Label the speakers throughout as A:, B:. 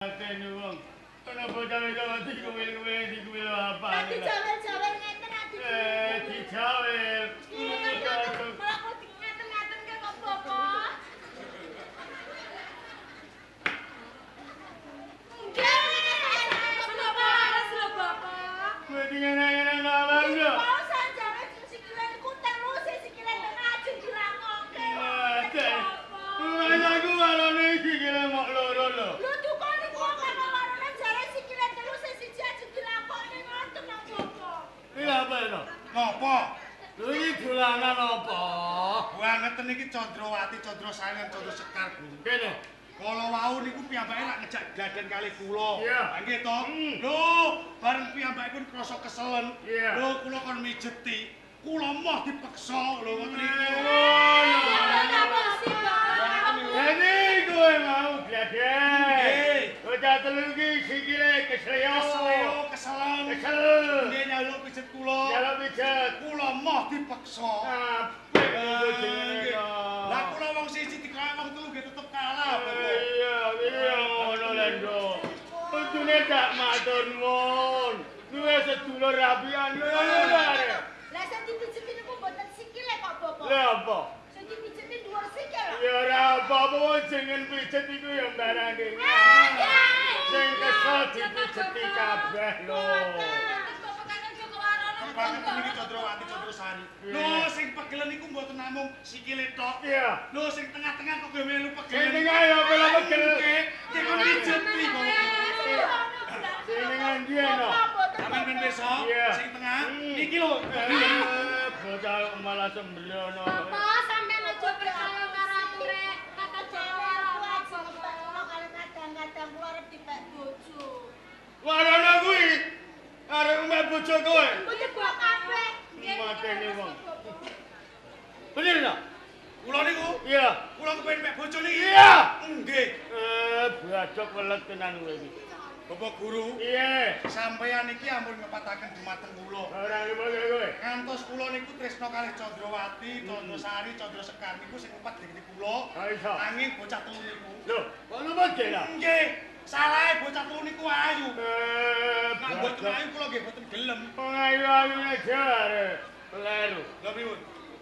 A: Mateni wong. Kenapa cawe-cawe dikuil apa?
B: Dijawel-jawel ngeten ati.
A: Dijawel.
B: Malah kok ngeten-ngeten ke kok Bapak. Nggih, kenapa harus lho Bapak?
A: Kowe dingeneng-eneng ngawang yo.
B: Mau sanjane sikile niku terus sikile tengah ajeng dilakokke.
A: Aku warane sikile mok loro lho.
B: Lho tukang niku ana warane jare sikile terus siji ajeng dilakokke ngoten nang Bapak.
A: Iki apa to?
C: Ngopo?
A: Lho iki dolanan apa?
C: Banget niki Candrawati, Candrasari lan Candrasekar, Bu.
A: Kene.
C: Kala wau niku piyambake nak ngejak gladen kalih kula.
A: Iya.
C: Nggih to? Lho, bareng piyambakipun krasa keselen.
A: Iya.
C: Lho, kula kon mijeti. Kula moh dipeksa lho ngoten niku.
A: Jadi kowe mau gladen.
C: Nggih.
A: Bocah telu iki sikile kesleo.
C: Keselen.
A: Kesel.
C: Nggih nyaluk pijet kula.
A: Jaluk pijet.
C: Kula moh dipeksa.
A: Apik jenenge.
C: Lah kula wong siji dikaya wong telu nggih tetep kalah, Bapak.
A: Iya ngono lho. Untune tak matur nuwun. Duwe sedulur rabian ngono lho.
B: Lah sing dipijeti niku mboten sikile kok Bapak.
A: Lha apa?
B: Sing dipijeti dhuwur sikil.
A: Ya ora apa-apa wong jeneng pijet iku ya mbarane. Sing kesel dipijeti kabeh lho.
C: Banget niki Candrawati, Candrasari. Lho sing pegelen niku mboten namung sikile tok.
A: Iya.
C: Lho sing tengah-tengah kok gawe melu
A: Sing
C: pegelen.
A: tengah ya pela pegel.
C: Nggih kon dijeti, Bapak.
A: Sing tengah ndi no?
C: Sampeyan ben pirsa,
A: Iya.
C: sing tengah niki lho.
A: Bocah malah sembrono.
B: Bapak sampeyan aja percaya karo ature kata Jawa Bapak. Kalau kadang-kadang kula arep dipek bojo.
A: Warana kuwi arep mek bojo kowe.
B: Bojo kok kabeh.
A: Mateni wong. Bener ta?
C: Kula niku,
A: Iya.
C: kula kepengin mek bojo niki.
A: Iya.
C: Nggih.
A: Bladok welet tenan kowe iki.
C: Bapak Guru,
A: Iya.
C: sampeyan niki ampun ngepataken dumateng kula.
A: Ora ngene kowe.
C: Ngantos kula niku tresna kalih Candrawati, Candrasari, Candrasekar niku sing upat dene kula.
A: Ha iso.
C: Nanging bocah telu niku.
A: Lho, kok lumut lah.
C: Nggih, salahe bocah telu niku ayu. Nek mboten
A: Bladok.
C: ayu kula nggih mboten gelem.
A: Wong ayu-ayune jare. Kleru.
C: Lha pripun?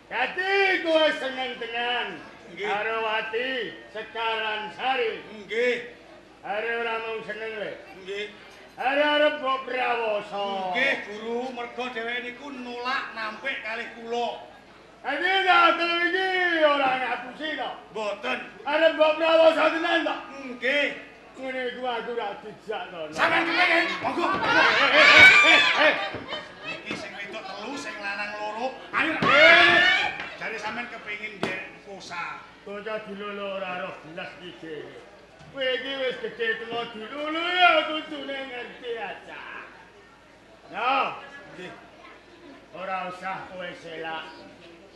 A: Dadi kowe seneng tenan.
C: Nggih.
A: Karo Wati, Sekaran Sari.
C: Nggih,
A: Are ora mung seneng le.
C: nggih.
A: Arep mbok prawoso.
C: Nggih, Guru, merga dheweke niku nolak nampik kalih kula.
A: Dadi datel iki ora ngapusi to.
C: Mboten.
A: Arep mbok prawoso tenan to.
C: Nggih.
A: Ngene iku aku ora dijak to.
C: Sampeyan kepengin? Monggo. Iki sing wedok telu, sing lanang loro. Ayo. Jare sampeyan kepengin nderek kosa.
A: Bocah dilolo ora roh belas iki. Kowe iki wis gedhe telo dilulu ya kudune ngerti aja. No.
C: Nggih.
A: Ora usah kowe selak.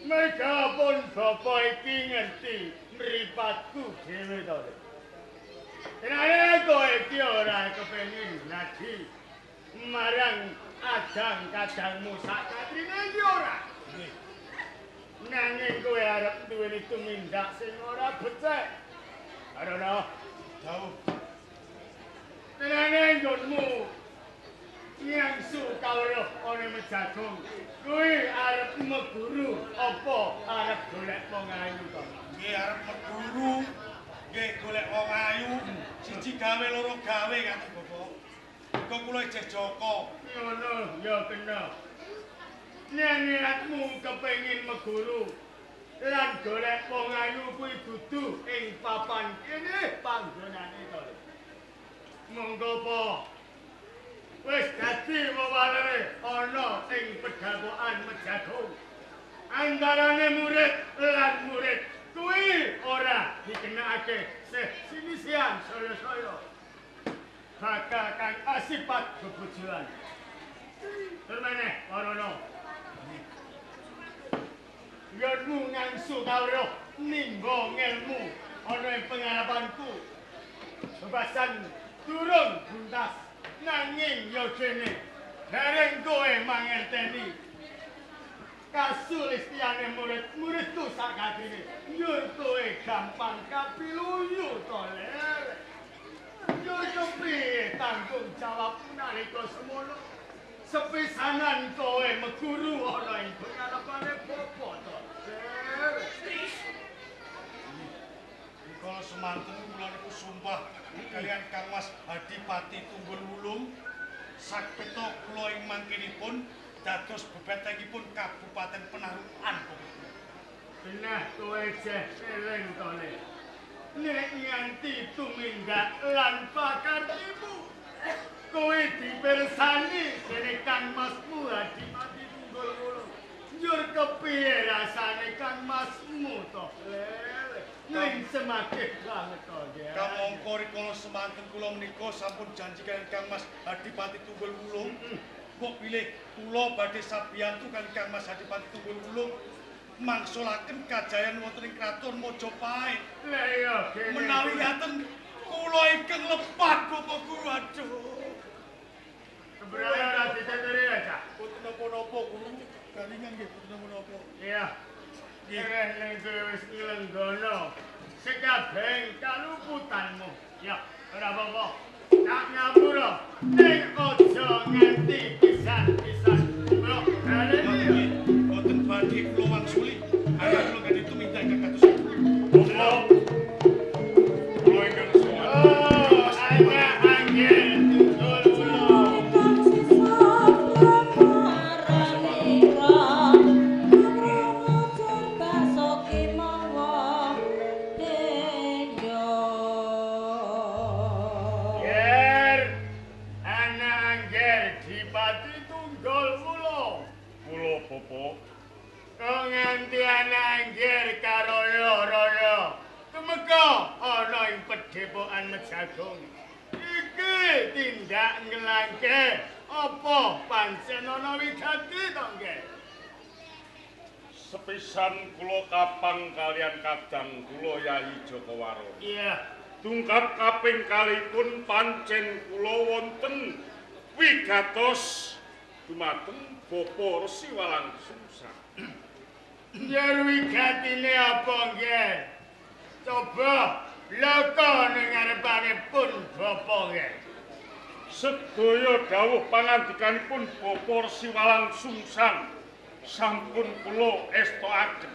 A: Merga pun bapa iki ngerti mripatku dhewe to. Kenane kowe iki ora kepengin lagi marang adang-kadangmu sak katrine iki ora.
C: Nggih.
A: Nanging kowe arep duweni tumindak sing ora becik. Arono.
C: Jauh.
A: Tenane nggonmu nyangsu kawruh ana Mejagung. Kuwi arep meguru apa arep golek wong ayu to?
C: Nggih arep meguru. Nggih golek wong ayu. Siji gawe loro gawe kan Bapak. Kok kula ijeh Joko.
A: Ngono ya kena. Nek niatmu kepengin meguru lan golek wong ayu kuwi dudu ing papan kene panggonane to. Monggo po. Wis dadi wewarene ana ing pedhapokan Mejagung. Antarane murid lan murid kuwi ora dikenakake sinisian saya-saya. Bakal kang asipat bebojoan. Termene Warono. Yenmu ngangsu kawruh nimba ngelmu ana ing pengarapanku. Bebasan durung buntas nanging ya dene dereng kowe mangerteni kasulistiane murid-muridku sak katrine nyur kowe gampang kapiluyu to le. Njur kepiye tanggung jawab nalika semono? Sepisanan kowe meguru ana ing pengarepane bapa to.
C: Kalau semanten kula niku sumpah kalian Kang Mas Adipati Tunggul Wulung sakpeta kula ing mangkinipun dados bebetengipun Kabupaten Penarukan.
A: Nah, kowe jeh eling to Le. Nek nganti tumindak lan pakartimu kowe dipirsani dening Kang Masmu Adipati Tunggul Wulung. Njur kepiye rasane Kang Masmu to? Ning semakin banget to ya.
C: Kamangka rikala semanten kula menika sampun janji kalian Kang Mas Adipati Tunggul Wulung. Kok pilih kula badhe sabiyantu kalian Kang Mas Adipati Tunggul Wulung mangsulaken kajayan wonten ing Kraton Mojopahit.
A: Lah iya kene.
C: Menawi ngaten kula ingkang lepat Bapak Guru. Aduh.
A: Keberatan ora ditenderi aja.
C: Boten napa-napa Guru. Kalingan nggih boten napa-napa.
A: Iya. Nggih ning kowe wis nglenggono. Sekabeh kaluputanmu. Ya, ora apa-apa. Tak ngapura. Ning aja nganti pisan-pisan. Bro,
C: Nggih, boten badhe kula wangsuli. Ana kula gadhe tuminta ingkang kados sapunika. Kula ingkang sowan.
A: oh, anak angel Tunggul Wulung. Yer, anak angel Adipati Tunggul Wulung.
C: Kula Bapa
A: Kok nganti anak angger karoyo-royo. Tumeka ana ing pedhepokan Mejagung. Iki tindak ngelangke apa pancen ana wigati to nggih?
D: Sepisan kula kapang kalian kadang kula Yayi Jokowaro.
A: Iya,
D: Tungkap kaping kalipun pancen kula wonten wigatos dumateng Bapa Resi Walang Sungsang.
A: yer wigatine apa nggih? Coba loko ning ngarepanipun bapa nggih.
D: Sedaya dawuh pangandikanipun Bapa Resi Walang Sungsang sampun kula estoaken.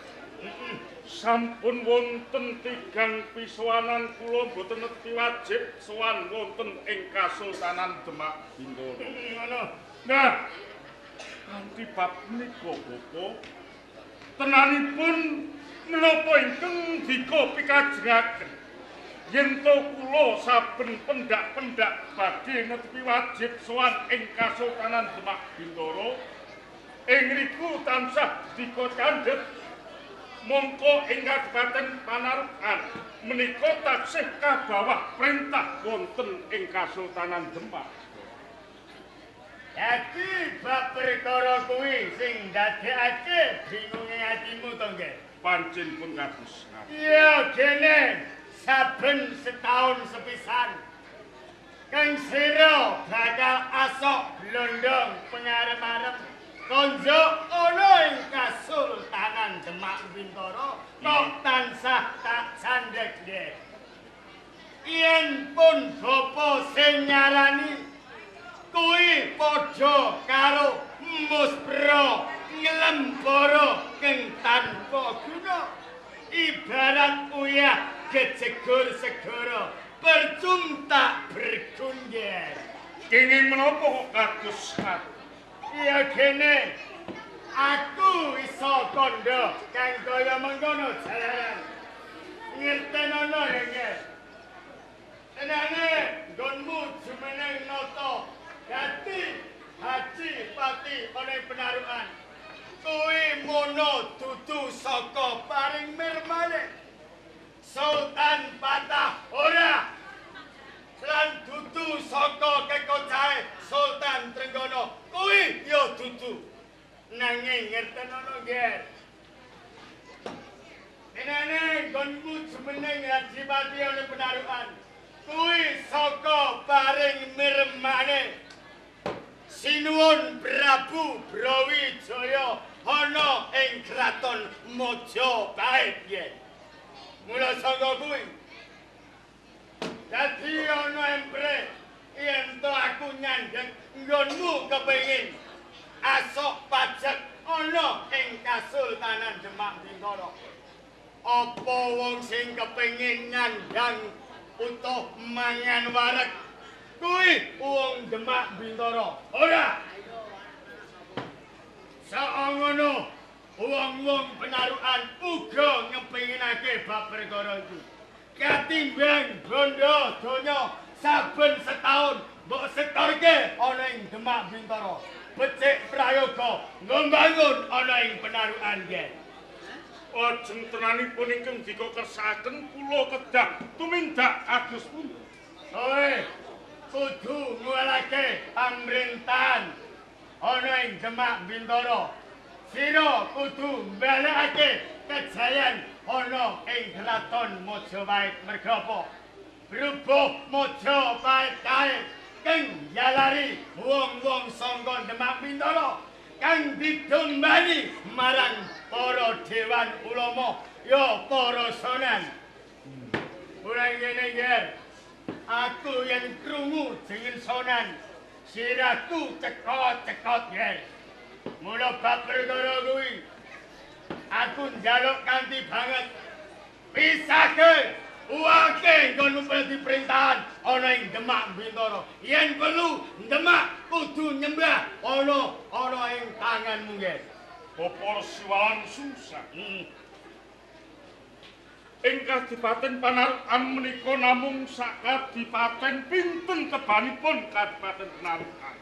D: Sampun wonten tigang pisowanan kula boten neti wajib sowan wonten ing Kasultanan Demak Bintoro.
A: Ngono.
D: Nah, kanthi bab menika Bapa tenanipun menapa ingkang dika pikajengaken yen to kula saben pendak-pendak badhe netepi wajib sowan ing Kasultanan Demak Bintoro ing riku tansah dika candhet mongko ing Kabupaten Panarukan menika taksih kabawah perintah wonten ing Kasultanan Demak.
A: Dadi bab perkara kuwi sing ndadekake bingunge atimu to nggih.
D: Pancen pun kados.
A: Iya kene saben setahun sepisan. Kang sira bakal asok blondong pengarep-arep konjo ana ing Kasultanan Demak Bintoro kok tansah tak candhek nggih. Yen pun bapa sing nyarani kuwi padha karo muspra nglembara keng tanpa guna ibarat uyah gejegur segara percum tak berguna.
D: Kenging menapa kok kados ngaten?
A: Iya kene aku iso kandha kang kaya mengkono jalaran. Ngertenono ya nggih. Tenane nggonmu jumeneng nata dadi Haji Pati ana Penarukan. Kuwi mono dudu saka paring mirmane Sultan Patah ora. Lan dudu saka kekocahe Sultan Trenggono. Kuwi ya dudu. Nanging ngertenono nggih. Tenane nggonmu jumeneng Haji Pati ana Penarukan. Kuwi saka paring mirmane Sinuwun Prabu Brawijaya ana ing Kraton Mojopahit nggih. Mula saka kuwi Dadi ana empre yen to aku nyandhek nggonmu kepengin asok pajak ana ing Kasultanan Demak Bintoro. Apa wong sing kepengin nyandhang utuh mangan wareg kuwi wong Demak Bintoro. Ora. Saongono wong-wong penarukan uga ngepinginake bab perkara iki. Katimbang bondo donya saben setahun mbok setorke ana ing Demak Bintoro. Becik prayoga ngembangun ana ing penarukan nggih.
D: Lajeng tenanipun ingkang dika kersakaken kula kedah tumindak kados pundi.
A: Kowe kudu nguwalake pamrentahan ana ing Demak Bintoro. Sira kudu mbalekake kejayan ana ing Kraton Majapahit merga apa? Berubah Majapahit kae kang jalari wong-wong sangka Demak Bintoro kang didombani marang para dewan ulama ya para sonan. Ora ngene nggih. Aku yen krungu jeneng sonan sirahku cekot-cekot nggih. Mula bab perkara kuwi aku njaluk kanthi banget pisahke uwake nggon di perintahan ana ing Demak Bintoro. Yen perlu Demak kudu nyembah ana ing tanganmu nggih.
D: Bapa Siwalan Sungsang. Ing Kadipaten Panarukan menika namung sak kadipaten pinten tebanipun Kadipaten Panarukan.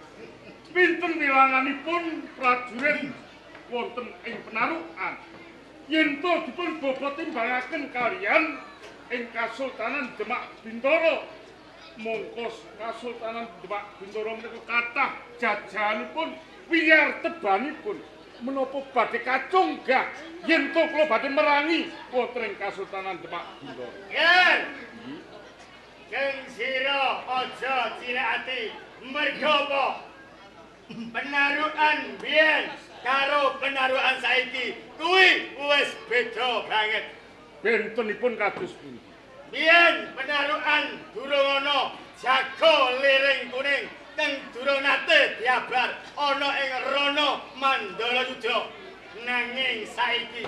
D: Pinten wilanganipun prajurit wonten ing Panarukan. Yen to dipun bobot timbangaken kaliyan ing Kasultanan Demak Bintoro, mongko Kasultanan Demak Bintoro menika kathah jajanipun wiyar tebanipun. Menapa badhe kacunggah yen to kula badhe merangi wonten ing Kasultanan Demak Bintoro.
A: Yen keng sira aja cilik ati merga apa? Penarukan biyen karo penarukan saiki kuwi wis beda banget.
D: Bentenipun kados pundi?
A: Biyen penarukan durung ana jago liring kuning kang durung nate diabar ana ing Rana Mandala Yudha. Nanging saiki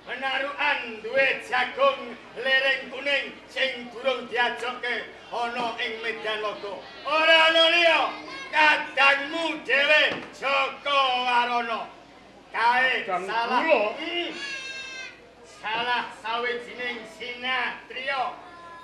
A: penarukan duwe jagung liring kuning sing durung diajokke ana ing Medan Logo. Ora ana liya kadangmu dhewe Jaka Warana. Kae salah. Salah sawijining sinatriya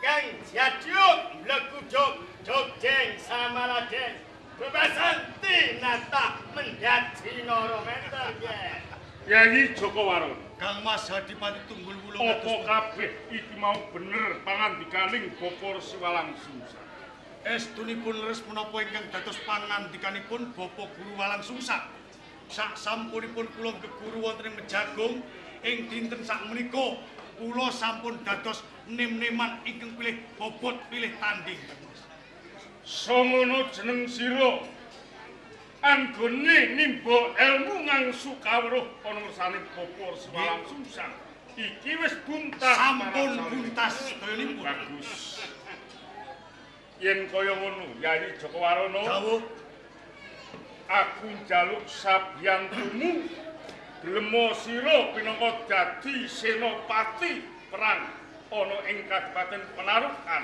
A: kang jadyuk mlekuduk Jogdeng Samaladen. Bebasanti nata mendadi Narameta nggih.
D: Yayi Jaka Warana.
C: Kang Mas Hadipati Tunggul Wulung
D: Apa kabeh iki mau bener pangandikaning Bapa Siwalan Sungsang?
C: estunipun leres menapa ingkang dados pangandikanipun Bapa Guru Walang Sungsang. Sak sampunipun kula geguru wonten ing Mejagung ing dinten sakmenika kula sampun dados nem-neman ingkang pilih bobot pilih tanding.
D: Songono jeneng sira anggone nimba ilmu ngangsu kawruh ana ngersane Bapa Siwalan Sungsang. Iki wis buntas.
C: Sampun buntas sedayanipun.
D: Bagus. Yen kaya ngono, Yayi Jaka Warana,
C: Dawuh
D: aku njaluk sabyantumu gelema sira pinangka dadi senopati perang ana ing Kadipaten Panarukan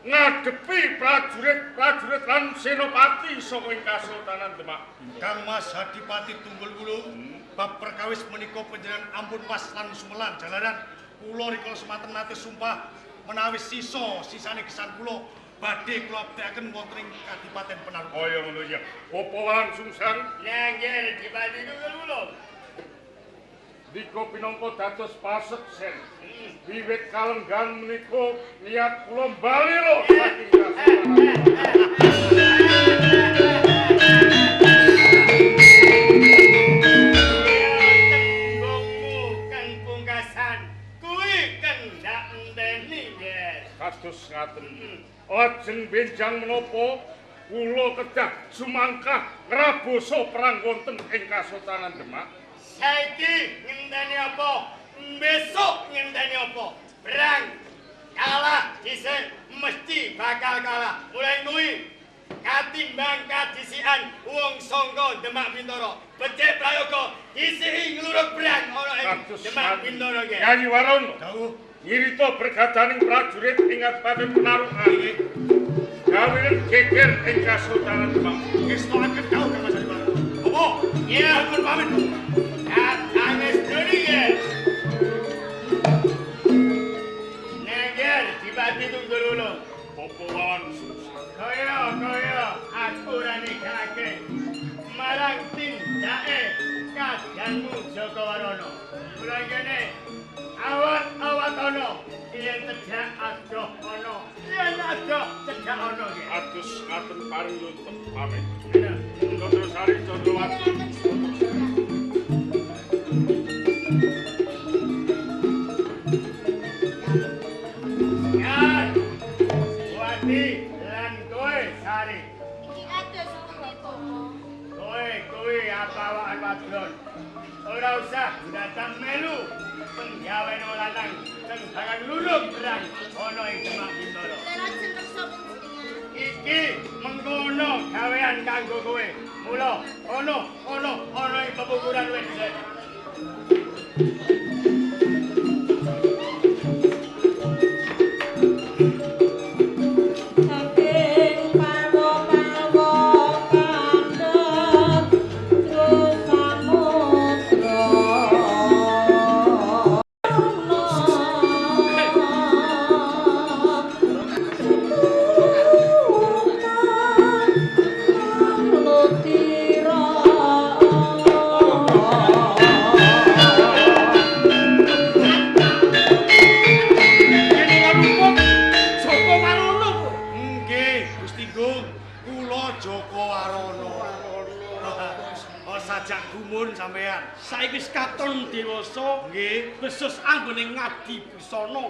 D: ngadepi prajurit-prajurit lan senopati saka ing Kasultanan Demak.
C: Kang Mas Hadipati Tunggul Wulung, bab perkawis menika panjenengan ampun pas lan sumelan jalanan kula rikala semanten nate sumpah menawi sisane kesan kula badhe kula abdikaken wonten ing Kadipaten Panarukan.
D: Kaya ngono ya. Bapa Walang Sungsang,
A: Nggih dibanding Tunggul.
D: dika pinangka dados paseksen. Wiwit kalenggan menika niat kula bali lho saking Kasultanan. Kados ngaten. Lajeng benjang menapa kula kedah sumangkah ngrabosa perang wonten ing Kasultanan Demak.
A: Saiki ngenteni apa? Besok ngenteni apa? Perang kalah dhisik mesti bakal kalah. Mulai kuwi katimbang kadhisikan wong sangka Demak Bintara. Becik prayoga disiki nglurug brang ana ing Demak Bintara iki.
D: Yayi Warono.
C: Dawuh.
D: Ngirita bergadaning prajurit ing Kabupaten Penarukan. Gawean geger ing Kasultanan Demak.
C: Ngestokaken dawuh Kang Mas Adipaten. Apa?
A: Ya,
C: Ampun pamit.
A: Angis duri ya. Neger dibati tunggul ulung.
D: Popoan susah.
A: Kaya aku rani kake marang tindake kadangmu Joko Warono. Mulai kene awat ana yen cedhak adoh ana. Yen adoh cedhak ana iki.
D: Atus ngaten paring luntek pamit.
A: Ana.
D: Condrosari Condrowati.
A: Yan. Wati lan kowe Sari.
B: Iki atus punika.
A: Kowe apa awakan wadon. Ora usah datang melu penggawean lanang sing bakal lurug berang ana ing Demak Bintara.
B: Lan ajeng kersa penjenengan.
A: Iki mengkono gawean kanggo kowe. Mula ana ing pepukuran wis dhisik.
E: Saiki wis katon dewasa, nggih, besus anggone ngadi busana.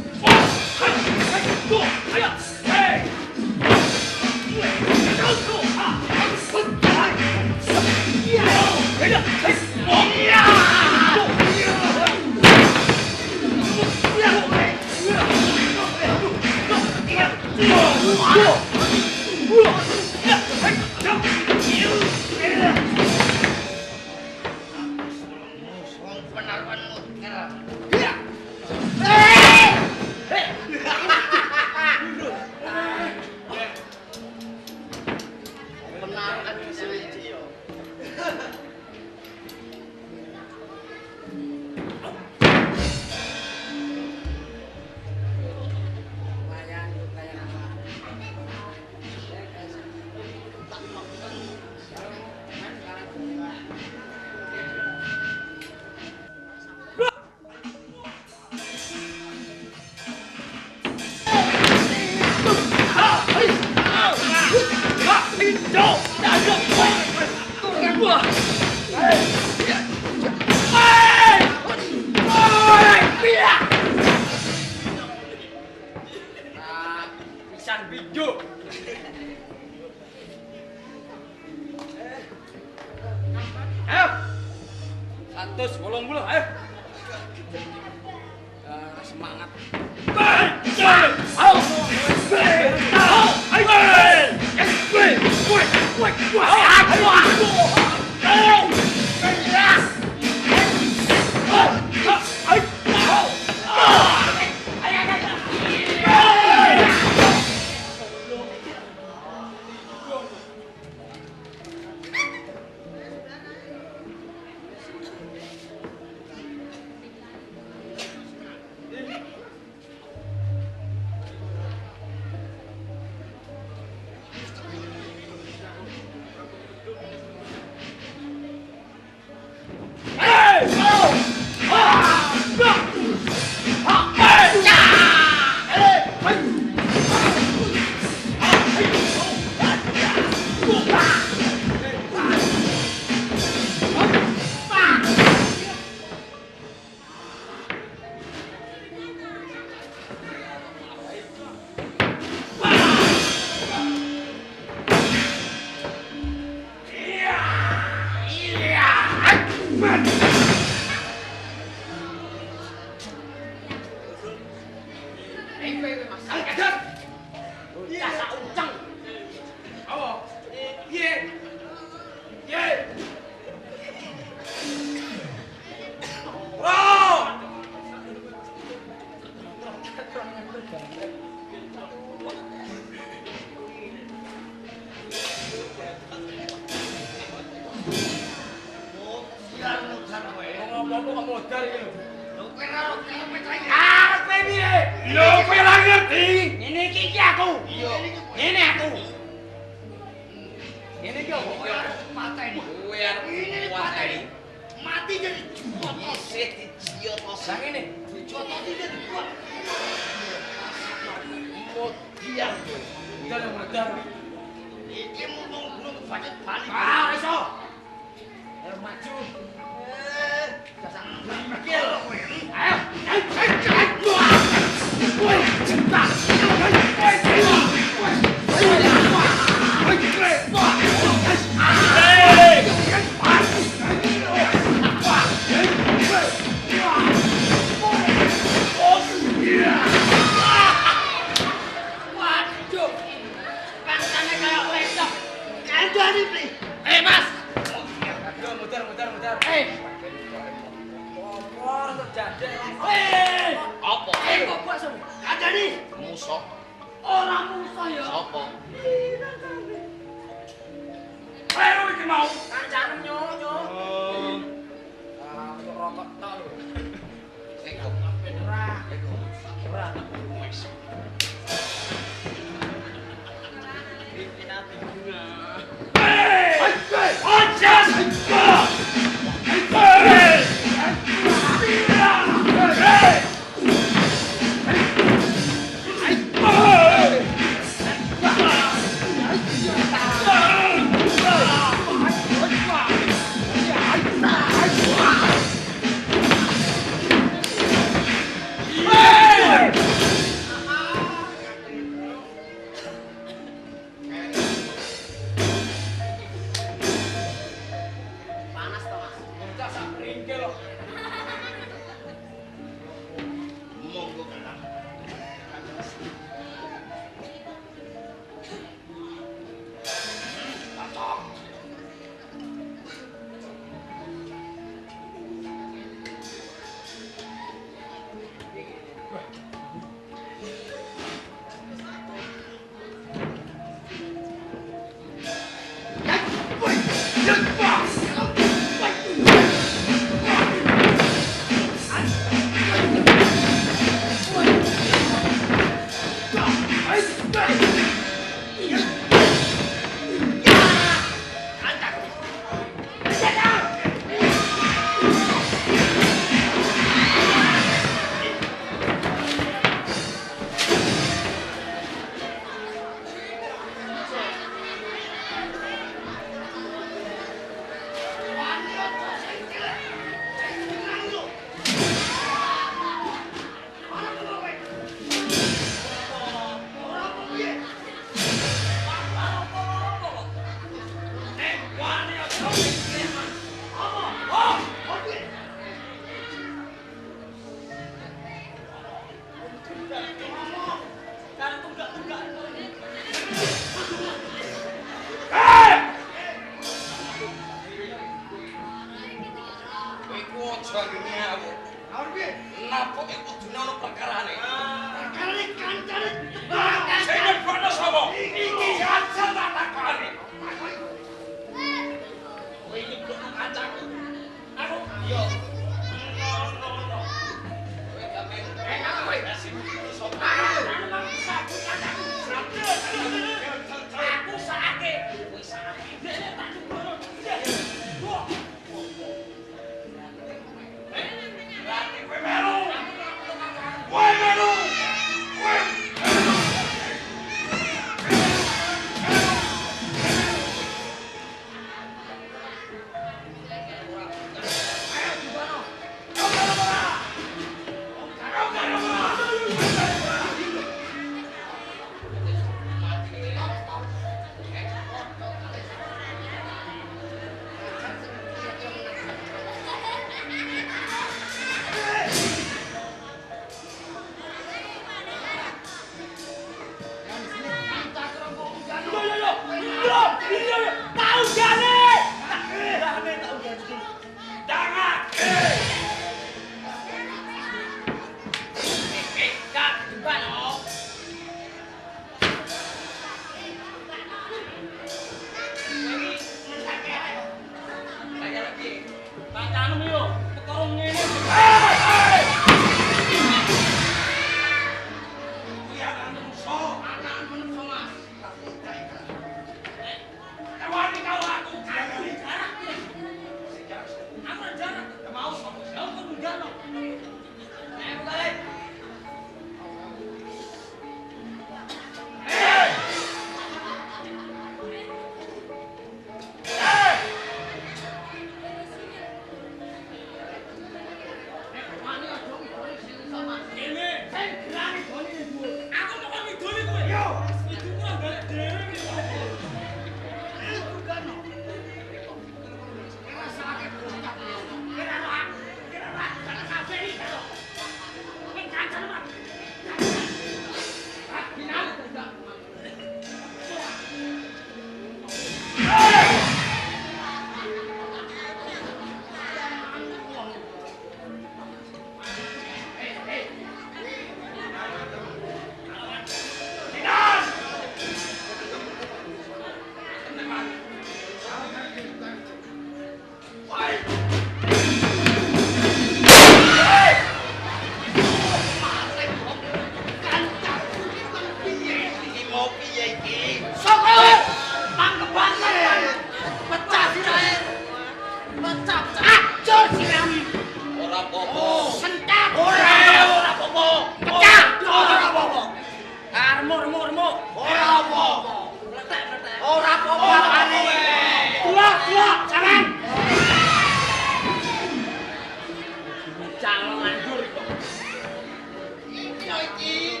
E: iki.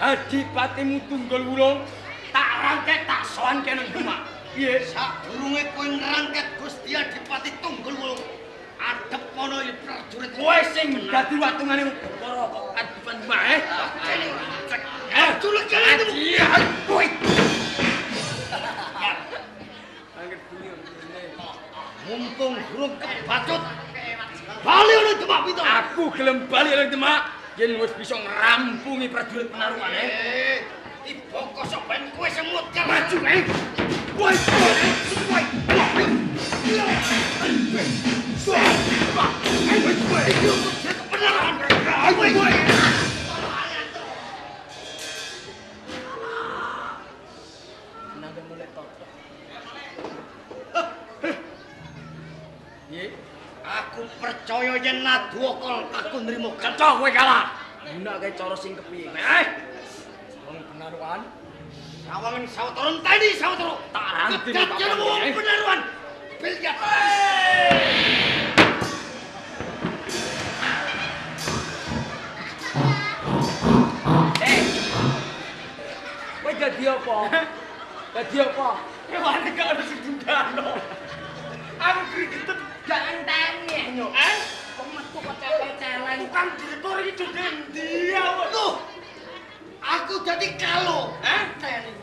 E: Adipatimu Tunggul Wulung tak rangket tak sowan kene Demak. Piye?
F: Sadurunge kowe ngrangket Gusti Adipati Tunggul Wulung, adep ana prajurit
E: kowe sing dadi watungane para Adipati Demak,
F: Julek kene itu.
E: Iya, kowe.
F: Mumpung durung kebacut. Bali ana Demak pito.
E: Aku gelem bali nang Demak. Yen wis bisa ngrampungi prajurit penarungane.
F: Tiba kosok ben kowe semut kan.
E: Maju, Woi.
F: Aku percaya yen Nadwaka aku nrimo
E: Cocok kowe kalah. Gunake cara sing kepiye? Wong penaruhan.
F: sawangan sawetara enteni sawetara.
E: Tak ranting
F: Kedaden wong penaruhan. Biliat.
E: Kowe dadi apa? Dadi apa?
F: Kewane gak ono sing dungano. Aku gregetet
B: Gak enteni nyuk. Kok metu kok celeng-celeng.
F: tukang direktur iki dendi ya. Tuh. Aku dadi kalo.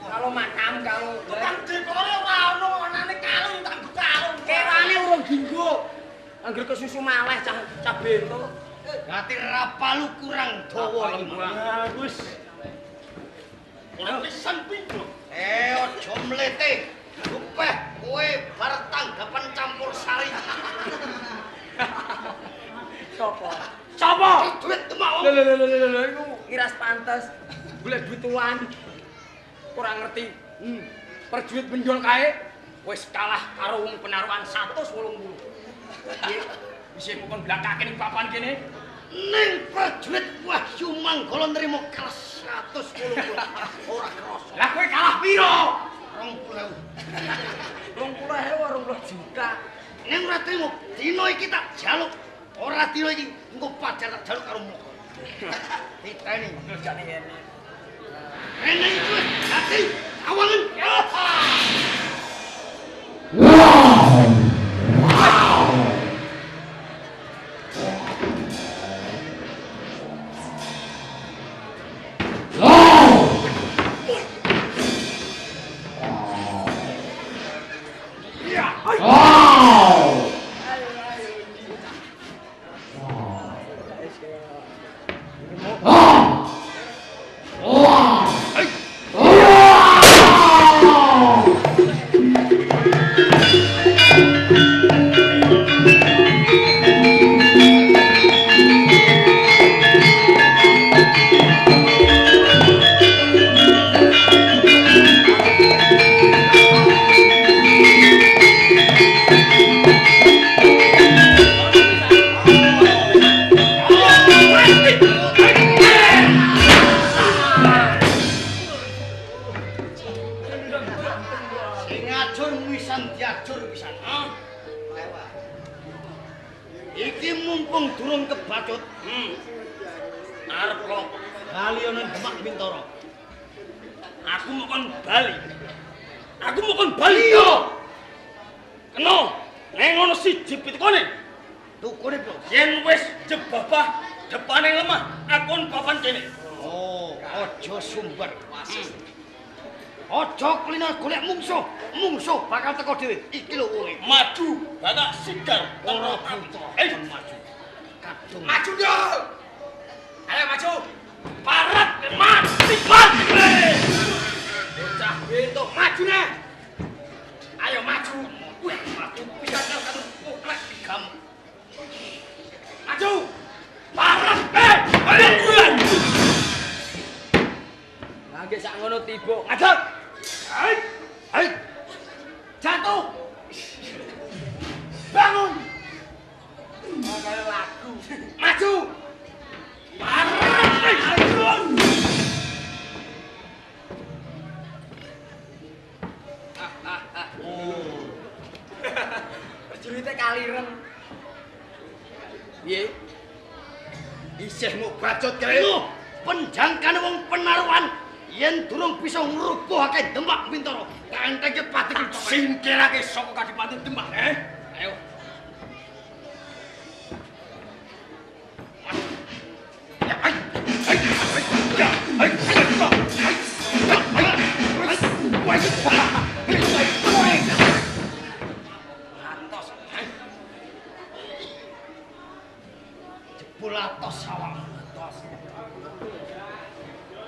E: Kalau makam kalau
F: Tukang direktur ora ono anane kalo tak kalo.
E: kerane urung dinggo. Angger kesusu maleh cah bento.
F: Dadi rapalu kurang dawa iki.
E: Bagus.
F: Ora pisan pindho. Aja mlete. Rupeh kowe bar tanggapan campur sari.
E: Sopo?
F: Duit Demak.
E: Lho iku iras pantes. Golek duit tuan. Ora ngerti. Perjurit penjol kae wis kalah karo wong penaruhan 180. Piye? Bisa kon blakake ning papan kene.
F: Ning prajurit Wahyu Manggala nrimo kelas 180. Ora krasa.
E: Lah kowe kalah piro?
F: 20.000.
E: 20.000 juta.
F: Ning ora trimo dina iki tak jaluk. Ora dina iki engko pajar tak jaluk karo moko. Diteni
E: Kerjane ngene.
F: Rene iki dadi awangen. ngajur wisan diajur pisan. Iki mumpung durung kebacut.
E: Arep kok
F: Bali ana Demak Bintoro.
E: aku mokon bali yo. Keno, neng ngono siji pitukone.
F: Tukune, Bro.
E: Yen wis jebabah depane lemah, akon papan kene.
F: Oh, aja sumber. Aja kulina golek mungsuh. Mungsuh bakal teko dhewe. Iki lho urip.
E: Maju, batak sigar,
F: Ora buta. Maju. Kadung.
E: Maju yo. Ayo maju. Parat mati mati. Bocah bentuk maju nih. Ayo maju. Wih, maju pisan kan uklek digam. Maju. Parat bulan. Lagi sak ngono tiba. Ngadeg. Hai. Hai. Jatuh. Bangun. Kayak lagu. Maju. Prajuritnya kaliren. Piye? Isih mau bacot kae.
F: Penjangkane wong penaruhan yen durung bisa ngrubuhake Demak Bintoro. Kanteke pati
E: Singkirake saka Kadipaten Demak, Ayo.
F: jebul atos sawang.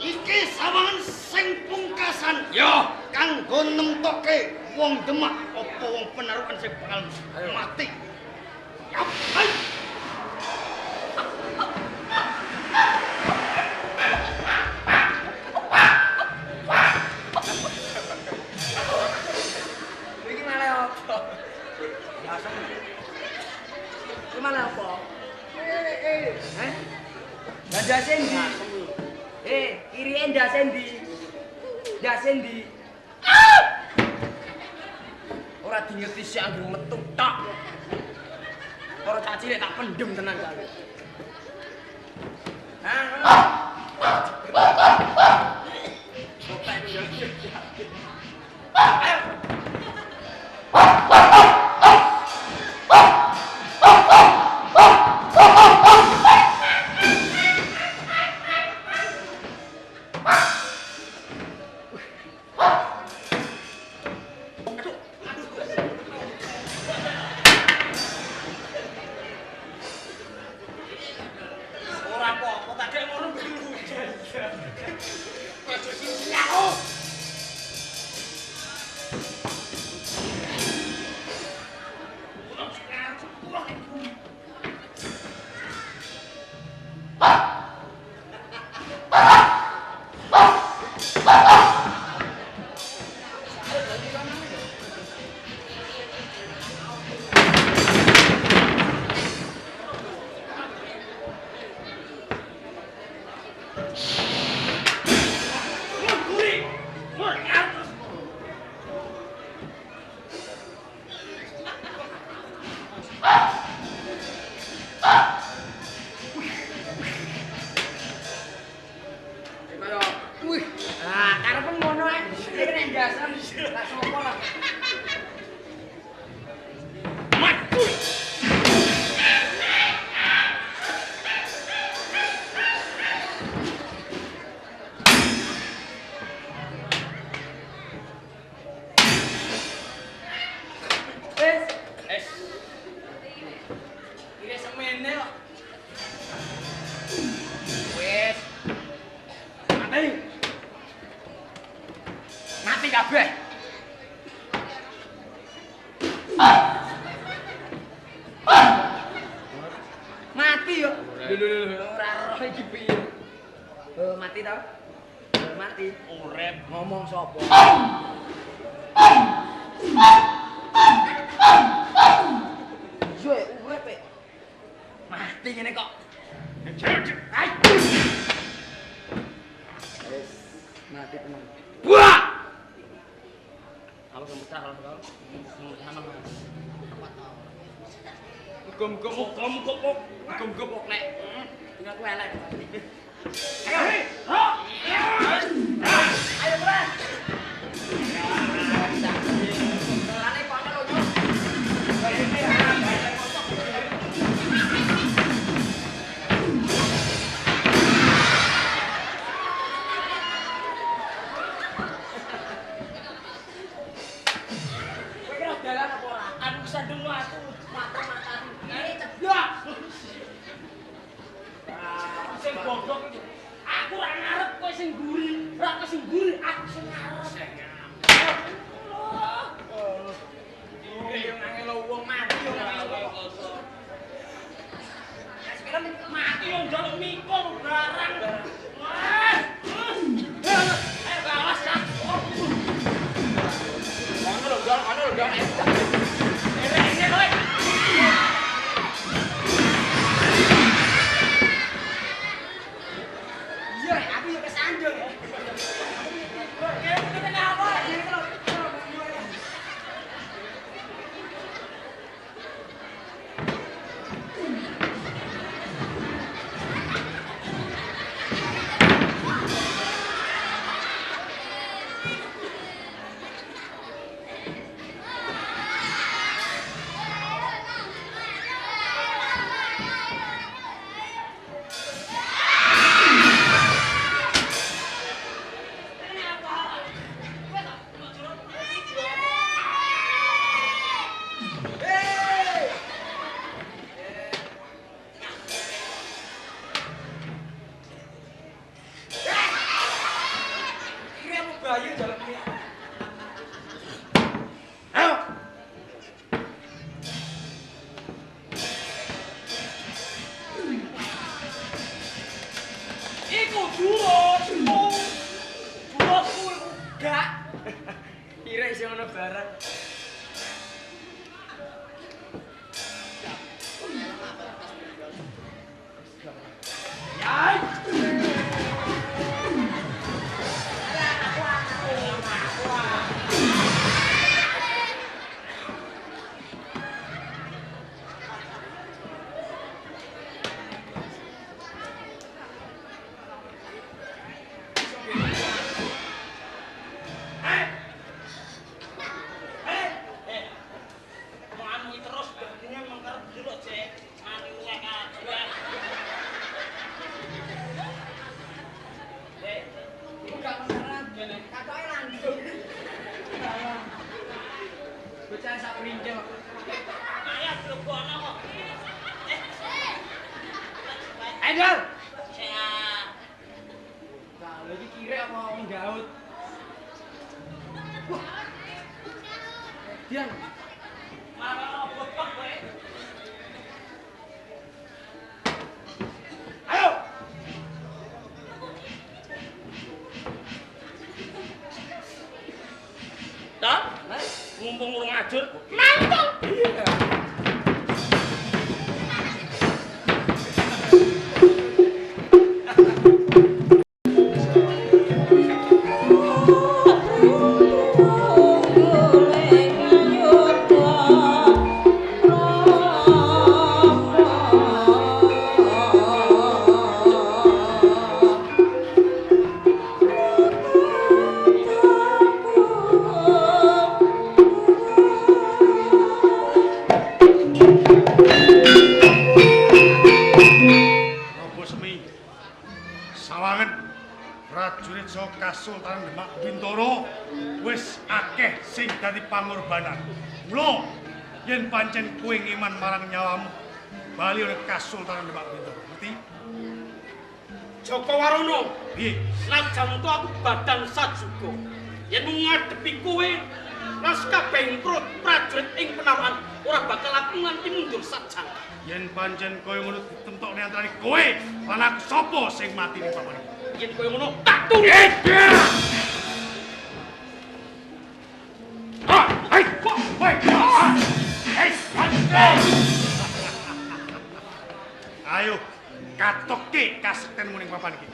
F: Iki sawangan sing pungkasan.
E: Yo,
F: Kanggo nemtoke wong Demak apa wong penaruhan sing bakal mati. Yap, hai.
E: iki malah apa? Iki malah apa? Ndase ndi? Kirike ndase ndi? Ndase ndi? Ora dingerti sik anggere metu tok. Ora tak cilik tak pendem tenan kali. Mati yo. Ora roh iki piye. Mati ta? Mati. Urip ngomong sapa? Yo urip. Mati ngene kok. Hai. Wis mati tenan. Buah. Aku sempet Muga-muga nek. Tinggal ku elek. Ayo. Ayo, Bro. Lane kono lho, Yo. Kowe kira dalan apa ora? Kan sandungmu aku mata-matani. Ngene ceblok. Sing bodoh iki. Aku ora ngarep kowe sing mburi, ora kowe sing mburi, aku sing ngarep. Yo ngangelo wong mati yo ngangelo. Wes kira mati yo njaluk mikul barang. Wes. Ayo bawas sak. Ono lho, Ini kowe. Iya, aku yo kesandung. Kita ngapa? Endal. Kalau iki kira apa wong gaut. Wah. Dian. Malah botok kowe. Ayo. Tak? Mumpung urung ajur. Mantap. Iya.
C: Kasultanan Demak Bintoro wis akeh sing dadi pangorbanan. Mula yen pancen kowe ngiman marang nyawamu, bali oleh Kasultanan Demak Bintoro. Ngerti?
E: Joko Warono,
C: piye?
E: Senajan to aku badan sajuga. Yen ngadepi kowe lan kabeh prajurit ing Penarukan ora bakal aku nganti mundur sajang.
C: Yen pancen kowe ngono ditentokne antarané kowe lan aku sapa sing mati ning papan iki?
E: Yen kowe ngono tak turu.
C: Ayo katokke kasektenmu ning papan iki.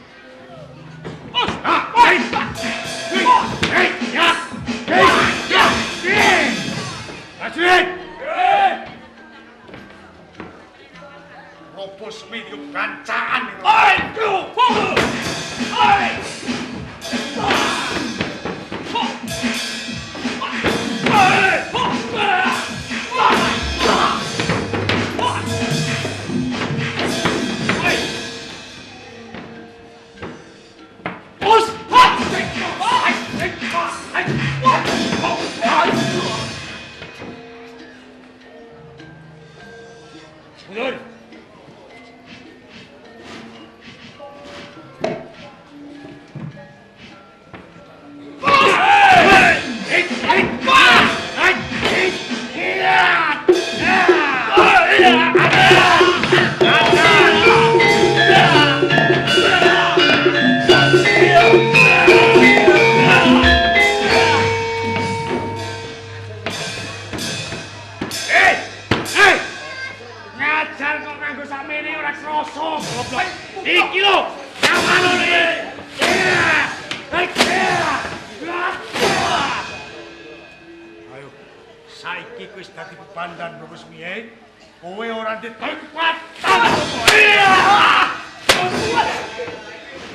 C: Saiki wis dadi bebandan Bos Miye. Kowe ora ditempat.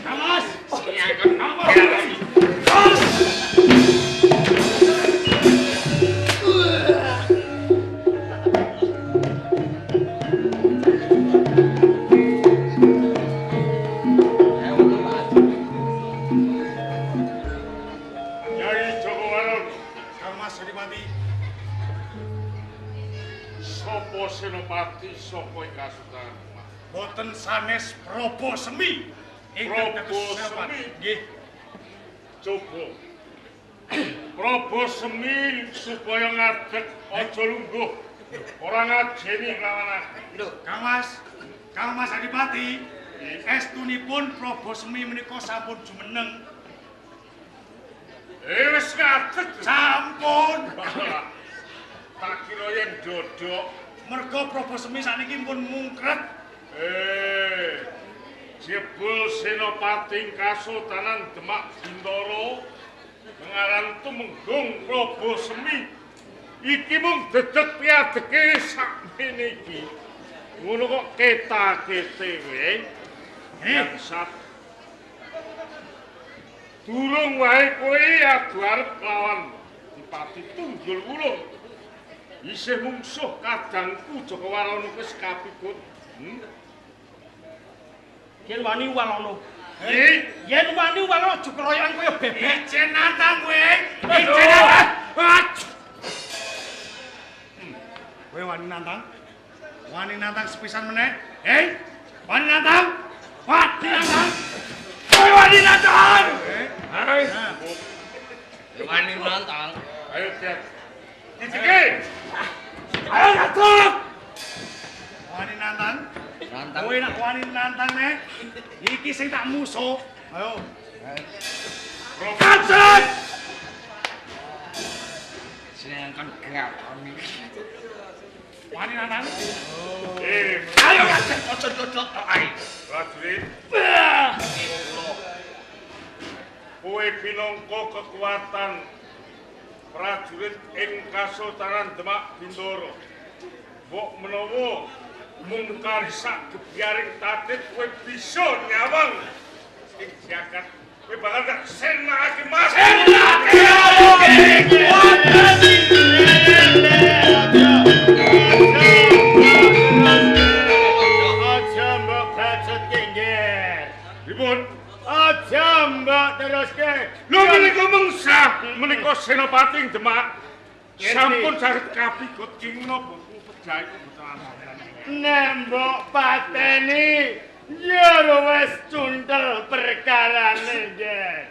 C: Kamas,
D: Nyai Joko Waron,
C: Kamas Adipati.
D: sapa senopati sapa ing kasutan?
C: Boten sanes Prabu Semi.
D: Prabu Semi.
C: Nggih.
D: Coba Prabu Semi supaya ngadeg aja lungguh. Ora ngajeni lawan aku.
C: Lho, Kang Mas Adipati, estunipun Prabu Semi menika sampun jumeneng.
D: Wis ngadeg
C: Sampun.
D: tak kira yen dodok.
C: Merga Prabu Semi sakniki pun mungkret.
D: Jebul senopati Kasultanan Demak Bintara pengaran tumenggung Prabu Semi iki mung dedeg piadeke sakmene iki. Ngono kok ketakete wae. Bangsat. Durung wae kowe adu arep lawan Dipati Tunggul Wulung. Isih mungsuh kadangku Joko Warono wis kapikut.
F: Yen wani walono.
D: Nggih,
F: Yen wani walono aja keroyokan kaya bebek.
C: Ijen nantang kowe.
F: Ijen nantang.
C: Kowe wani nantang? Wani nantang sepisan meneh? Wani nantang? Wani nantang? Kowe wani nantang?
E: Wani nantang.
D: ayo Jet. Diceki.
C: Ayo nantang. Wani nantang?
E: Nantang.
C: Kowe nak wani nantang nek iki sing tak musuh. Ayo.
D: Kancet.
E: Senengkan gerak kami.
C: Wani nantang?
D: Ayo
C: Kancet ojo dodok tok ae.
D: prajurit. Kowe pinangka kekuatan prajurit ing Kasultanan Demak Bintara. Mbok menawa mung karisak gebyaring tatit kowe bisa nyawang ing jagat. Kowe bakal tak senakake Mas.
A: Aja mbok bacutke nggih.
D: Pripun?
A: Aja mbok teruske.
D: Lho menika mengsah menika senopati ing Demak. Sampun saged kapikut ing menapa pejahe kebetulan.
A: Nek mbok pateni ya wis cuntel perkarane nggih.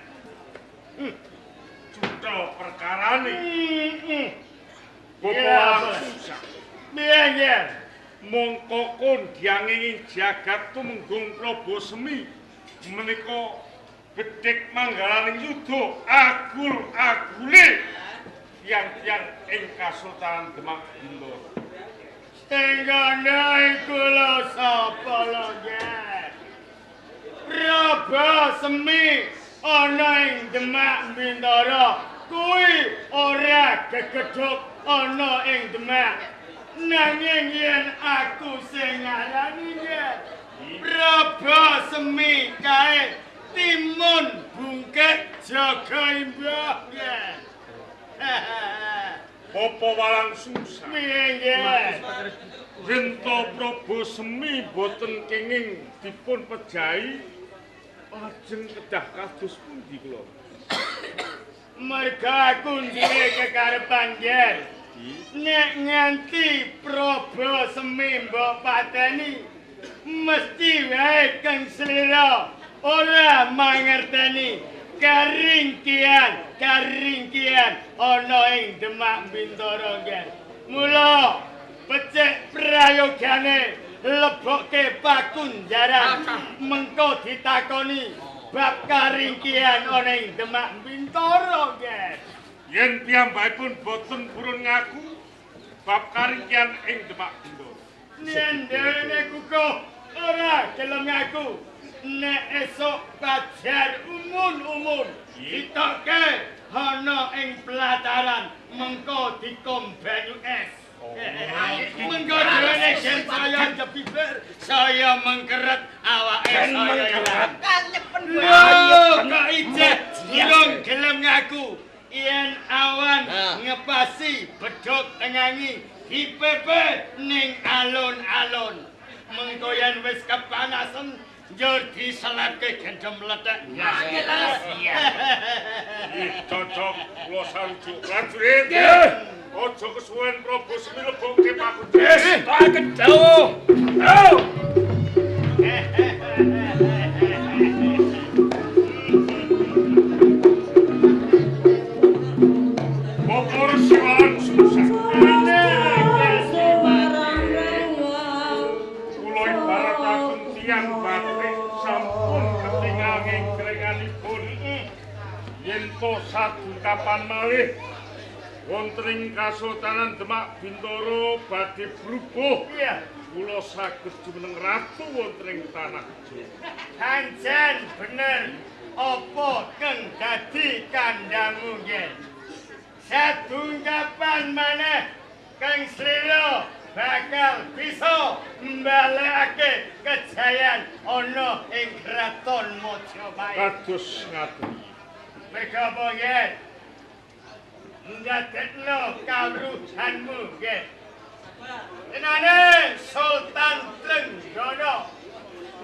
D: Cutha perkarane. Bapak
A: Iya,
D: Walang
A: Bos.
D: Sungsang.
A: Piye nggih?
D: Mongko kondhanging jagat tumenggung Prabu Semi menika bedhek manggalaning yudha agul-agule tiyang-tiyang ing Kasultanan Demak Bintara.
A: Tenggane iku lho sapa lho nggih? Prabu Semi ana ing Demak Bintara. Kuwi ora gegedhuk ana ing Demak. Nanging yen aku sing ngarani nggih. Prabu Semi kae timun bungkek jaga imbah nggih.
D: Bapak Walang Sungsang.
A: Piye nggih?
D: Rento Prabu Semi boten kenging dipun pejahi lajeng kedah kados pundi kula?
A: Merga aku duwe kekarepan nggih. Nek nganti Prabu Semi mbok pateni mesti wae kang slira ora mangerteni karingkian ana ing Demak Bintara nggih. Mula becik prayogane lebokke pakunjaran mengko ditakoni bab karingkian ana ing Demak Bintara nggih.
D: Yen piyambakipun boten purun ngaku bab karingkian ing Demak Bintara.
A: Yen dheweke kukuh ora gelem ngaku. Nek esuk bajar umun-umun ditokke ana ing pelataran mengko dikom banyu es. Mengko dene yen saya jepiber, saya mengkeret awake saya ilang.
B: Kanyepen
A: Kok ijeh durung gelem ngaku. Yen awan ngepasi bedhog tengangi dipepe ning alun-alun. Mengko yen wis kepanasen njur diselepke gendem mlethek.
D: Cocok kula sanjuk prajurit. Aja kesuwen Prabu Semi lebokke pakudes.
E: Tak kejauh. Ayo.
D: Bokor siwalan susah. Kula ibarataken tiyang batik sampun ketingal ngengkrenganipun. Yen to sadungkapan malih wonten ing Kasultanan Demak Bintoro badhe brubuh.
A: Iya.
D: Kula saged jumeneng ratu wonten ing tanah Jawa.
A: Pancen bener apa kang dadi kandhamu nggih. Sadungkapan maneh Kang Slira bakal bisa mbalekake kejayan ana ing kraton Majapahit.
D: Kados ngaten.
A: Mereka apa nggih? Ndadekno kawruhanmu nggih. Enane Sultan Trenggono.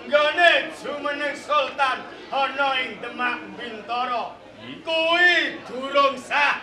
A: Nggone jumeneng sultan ana ing Demak Bintoro. Kuwi durung sah